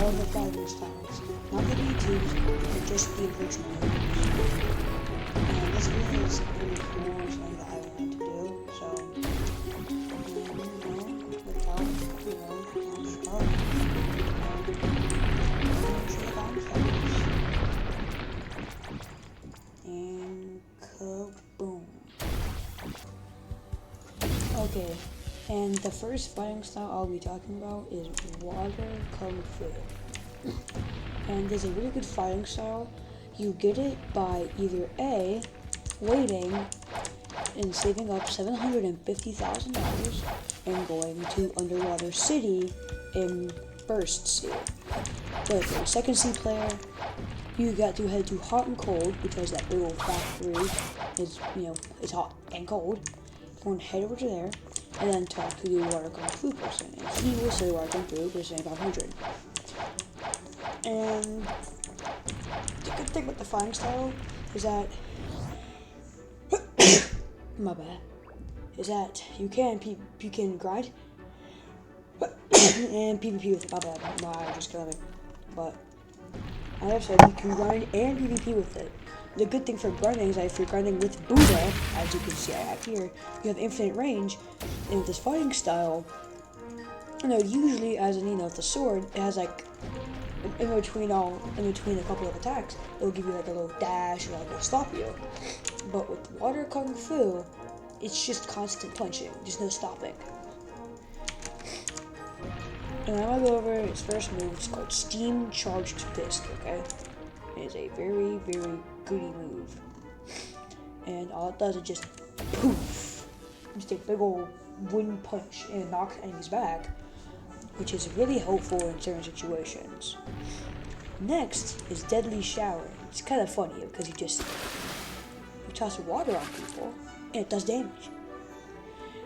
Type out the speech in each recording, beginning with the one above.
all the fighting styles. Not the YouTubes, but just the original ones. And this video is really cool, something that I wanted to do, so, without, much ado, and kaboom. Okay, and the first fighting style I'll be talking about is water kung fu. And there's a really good fighting style. You get it by either A, waiting and saving up $750,000 and going to Underwater City in First C. But for a Second C player, you got to head to Hot and Cold because that big old factory is, it's hot and cold. Go and head over to there and then talk to the water kung fu person, and he will say water kung fu for 500. And the good thing with the fighting style is that my bad, is that you can grind and PvP with it. My bad, my eye just killing me. But as I said, you can grind and PvP with it. The good thing for grinding is that if you're grinding with Buddha, as you can see I have here, you have infinite range. And with this fighting style, usually as in, with the sword, it has like in between a couple of attacks, it'll give you like a little dash or like it'll stop you. But with water kung fu, it's just constant punching, just no stopping. And I'm gonna go over its first move. It's called Steam Charged Fist. Okay, it is a very, very goody move, and all it does is just poof, just a big old wooden punch and knock enemies back, which is really helpful in certain situations. Next is Deadly Shower. It's kind of funny because you toss water on people and it does damage,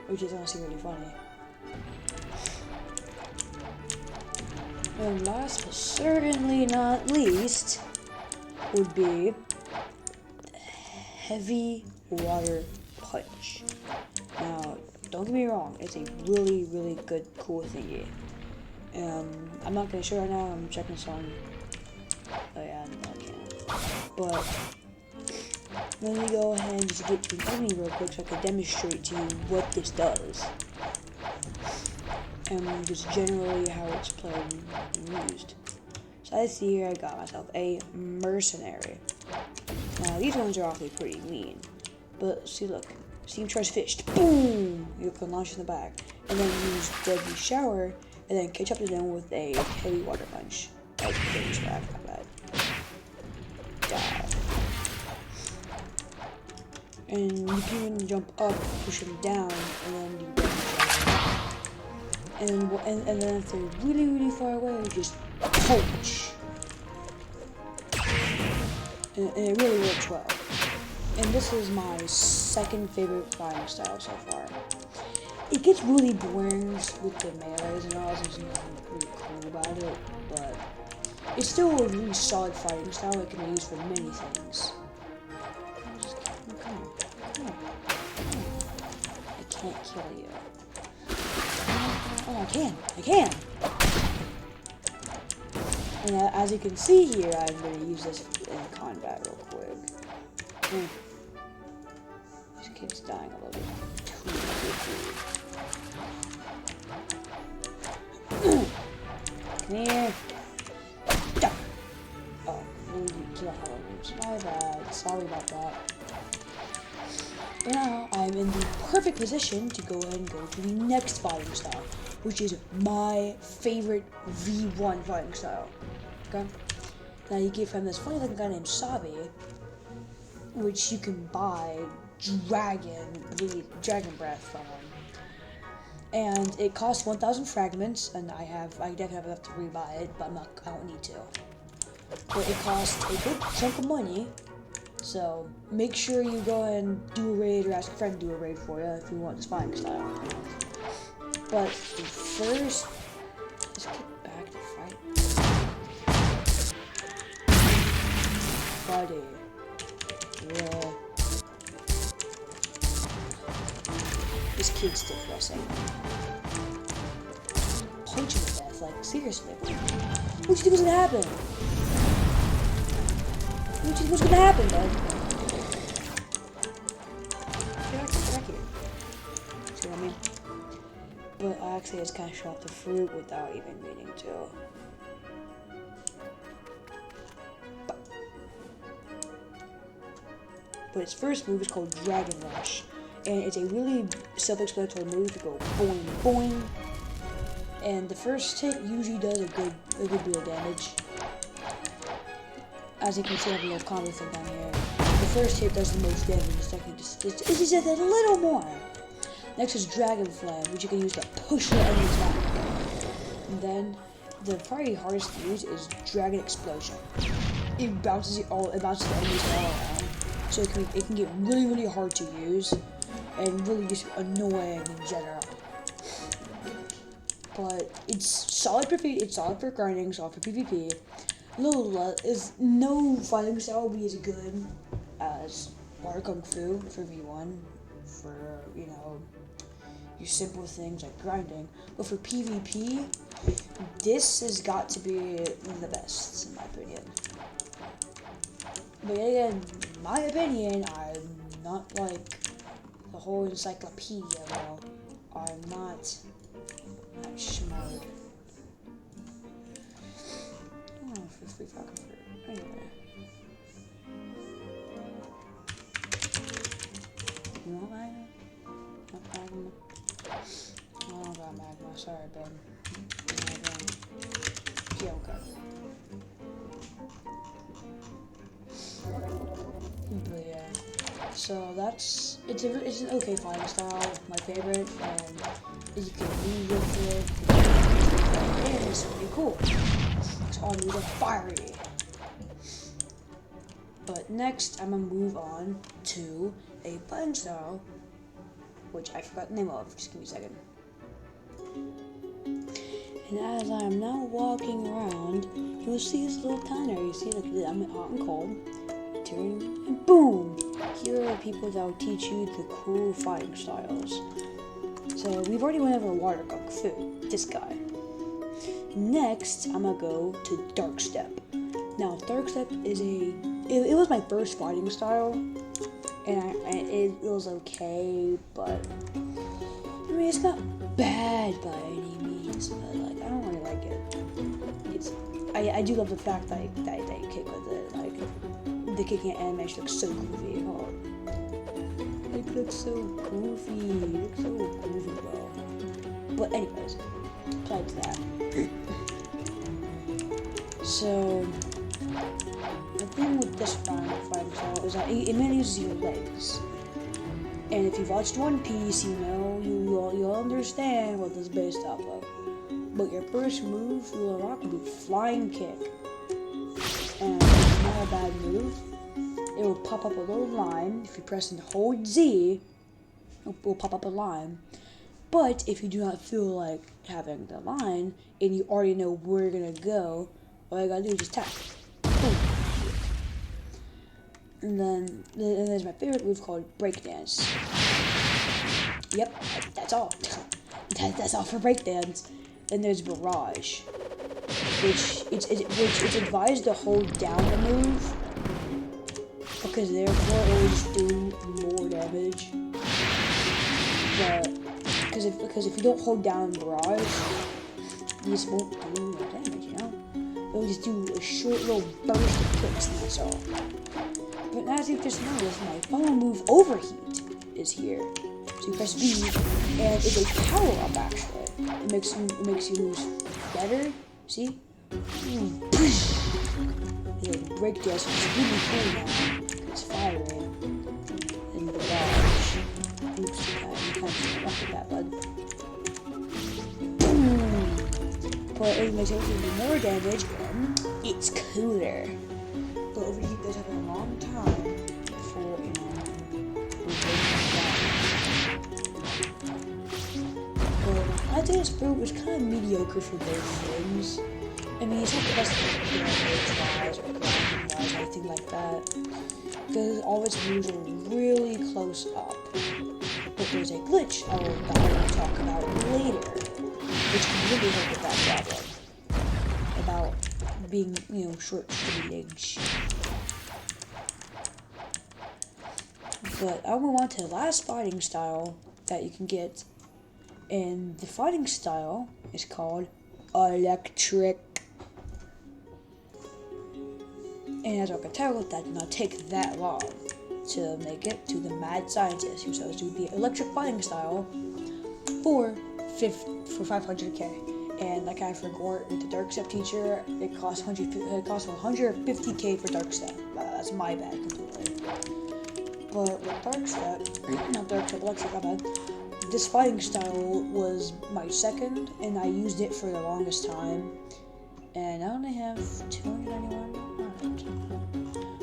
which is honestly really funny. And last but certainly not least would be Heavy Water Punch. Now, don't get me wrong, it's a really, really good, cool thingy. I'm not gonna show it right now, I'm checking some. Oh yeah, no, I can't. But let me go ahead and just get to an enemy real quick so I can demonstrate to you what this does. And just generally how it's played and used. So I see here I got myself a mercenary. Now these ones are awfully pretty mean. But see, look, Steam Charged Fist, boom! You can launch in the back. And then use Deadly Shower, and then catch up to them with a Heavy Water Punch. Like, not bad. Die. And you can even jump up, push them down, and then do Deadly Shower. And then if they're really, really far away, just punch. And it really works well. And this is my second favorite fighting style so far. It gets really boring with the melees and all, there's nothing really cool about it, but it's still a really solid fighting style that can be used for many things. Come on. I can't kill you. Oh, I can! And as you can see here, I'm going to use this in combat real quick. This kid's dying a little bit too quickly. Come here. Oh, really kill hollow moves. My bad. Sorry about that. But now I'm in the perfect position to go ahead and go to the next fighting style, which is my favorite V1 fighting style. Okay? Now you get from this funny looking guy named Sabi, which you can buy dragon breath from him. And it costs 1,000 fragments, and I definitely have enough to rebuy it, but I don't need to. But it costs a good chunk of money, so make sure you go and do a raid or ask a friend to do a raid for you if you want this fighting style. But first, let's get back to fight. Buddy. Yeah. This kid's still pressing. Punch him to death. death. Like, seriously. What do you think was gonna happen? What do you think was gonna happen, bud? Get back here. See what I mean? But I actually just kind of shot the fruit without even meaning to. But its first move is called Dragon Rush, and it's a really self-explanatory move to go boing boing. And the first hit usually does a good bit of damage. As you can see, I have a little combo thing down here. The first hit does the most damage. The second it's just a little more. Next is Dragon Flame, which you can use to push your enemies back. And then the probably hardest to use is Dragon Explosion. It bounces the enemies all around. So it can get really hard to use and really just annoying in general. But it's solid for grinding, solid for PvP. No fighting style will be as good as Water Kung Fu for V1 for your simple things like grinding. But for PvP, this has got to be the best in my opinion. But again, in my opinion, I'm not like the whole encyclopedia, though. I'm not smart. Oh, for free fucking fruit. Anyway. You want magma? Not magma? Oh, I got magma. Sorry, Ben. Yeah, okay. But yeah, so it's an okay fighting style, my favorite, and you can move with it, and it's pretty cool. It's all new and fiery. But next, I'm gonna move on to a fighting style, which I forgot the name of. Just give me a second. And as I'm now walking around, you'll see this little counter. You see, like, I'm hot and cold. Turn and boom! Here are people that will teach you the cool fighting styles. So we've already went over Water Kung Fu. This guy. Next, I'm gonna go to Dark Step. Now, Dark Step is it was my first fighting style, and it was okay, but I mean it's not bad by any means, but like I don't really like it. I do love the fact that you kick with it, like the kicking animation looks so goofy. Oh, it looks so goofy, bro. But anyways, besides that, so the thing with this fighting style is that it mainly uses your legs. And if you've watched One Piece, you'll understand what this is based off of. But your first move will rock will be Flying Kick. And it's not a bad move. It will pop up a little line. If you press and hold Z, it will pop up a line. But if you do not feel like having the line, and you already know where you're gonna go, all you gotta do is just tap. Boom. And then there's my favorite move called Breakdance. Yep, that's all. That's all for Breakdance. Then there's Barrage, which it's advised to hold down the move, because therefore it will just do more damage. But because if you don't hold down Barrage, you just won't do more damage, you know? It will just do a short little burst of kicks, and that's all. But as you've just noticed, my final move, Overheat, is here. So you press B, and it's a power up actually. It makes you move better. See? It's like breakdance, which is really cool now. It's firing. And Barrage. Oops, you kind of rock with that, bud. Boom! But it makes everything do more damage, and it's cooler. But Overheat does have a long time before, I'd say this fruit was kind of mediocre for both things. I mean, it's not the best damage-wise or grinding-wise or anything like that, because all its moves are really close up. But there's a glitch I will talk about later. which can really help with that problem about being, short, skinny legs. But I'll move on to the last fighting style that you can get, and the fighting style is called electric. And as I can tell, that did not take that long to make it to the mad scientist who says to the electric fighting style for 500k. And like I forgot with the dark step teacher, it costs 150k for dark step. That's my bad completely. But with dark step, not dark step, electric, my bad. This fighting style was my second, and I used it for the longest time. And I only have 291.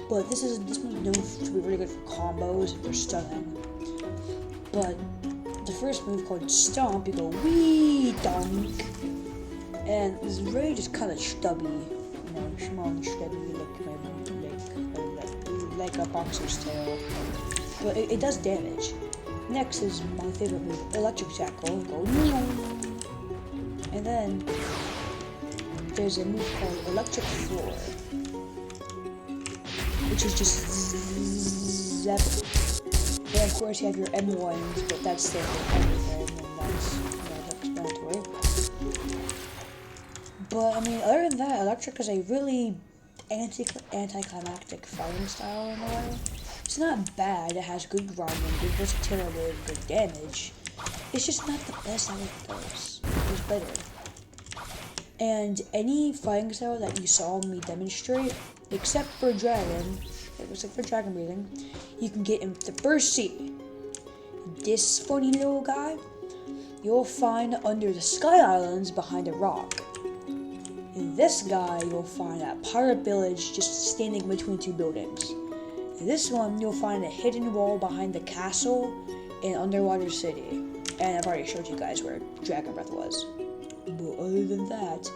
But this one's known to be really good for combos and for stunning. But the first move called Stomp, you go wee dunk, and it's really just kind of stubby, small and stubby, like a boxer's tail. But it does damage. Next is my favorite move, Electric Tackle. Go and then there's a move called Electric Floor, which is just zap. And of course you have your M1s, but that's still everything, and that's self-explanatory. But I mean, other than that, Electric is a really anticlimactic fighting style in a way. It's not bad, it has good grinding, good versatility, and good damage. It's just not the best out of those. There's better. And any fighting style that you saw me demonstrate, except for Dragon breathing, you can get in the first sea. This funny little guy, you'll find under the Sky Islands behind a rock. And this guy you'll find at Pirate Village, just standing between two buildings. And this one you'll find a hidden wall behind the castle in Underwater City. And I've already showed you guys where Dragon Breath was. But other than that,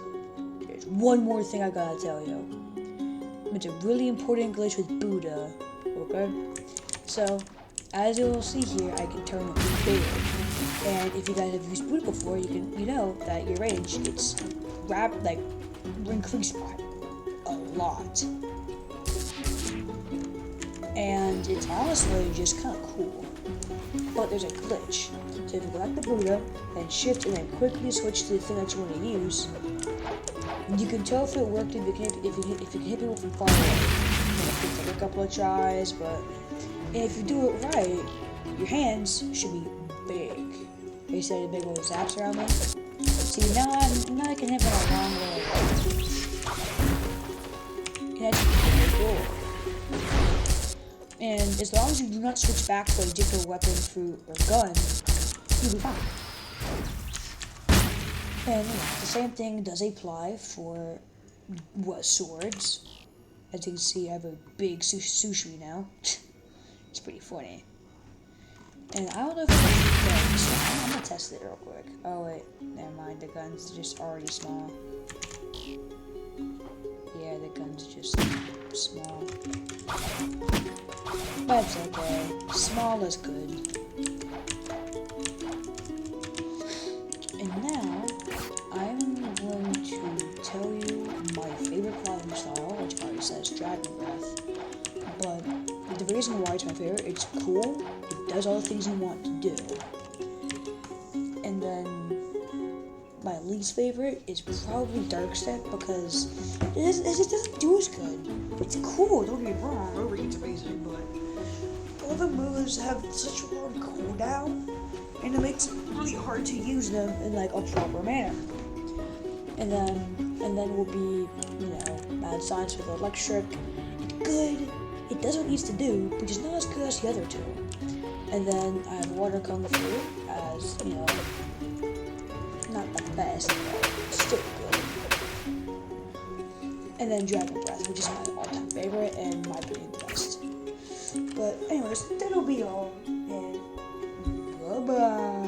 there's one more thing I gotta tell you. It's a really important glitch with Buddha, okay? So, as you will see here, I can turn it big. And if you guys have used Buddha before, you know that your range gets increased by a lot. And it's honestly just kind of cool. But there's a glitch. So if you go back to Buddha, then shift and then quickly switch to the thing that you want to use, you can tell if it worked if you can hit people from far away. It takes a couple of tries, but if you do it right, your hands should be big. Instead of big old zaps around me. See, now I can hit them a long way. And that's pretty cool. And as long as you do not switch back to a different weapon, fruit, or gun, you'll be fine. And the same thing does apply for swords. As you can see, I have a big sushi now. It's pretty funny. And I don't know if it's so I'm gonna test it real quick. Oh wait, never mind. The gun's just already small. Yeah, the gun's just small. But it's okay. Small is good. And now, I'm going to tell you my favorite fighting style, which already says Dragon Breath. But the reason why it's my favorite, it's cool, it does all the things you want to do. And then, my least favorite is probably Dark Step, because it just doesn't do as good. It's cool, don't get me wrong, it's amazing, but all the moves have such a long cooldown, and it makes it really hard to use them in like a proper manner. And then will be, Mad Science with Electric. Good. It does what it needs to do, but it's not as good as the other two. And then I have Water Kung Fu as, not the best, but still good. And then Dragon Breath, which is my all-time favorite and my opinion the best. But anyways, that'll be all, and bye-bye.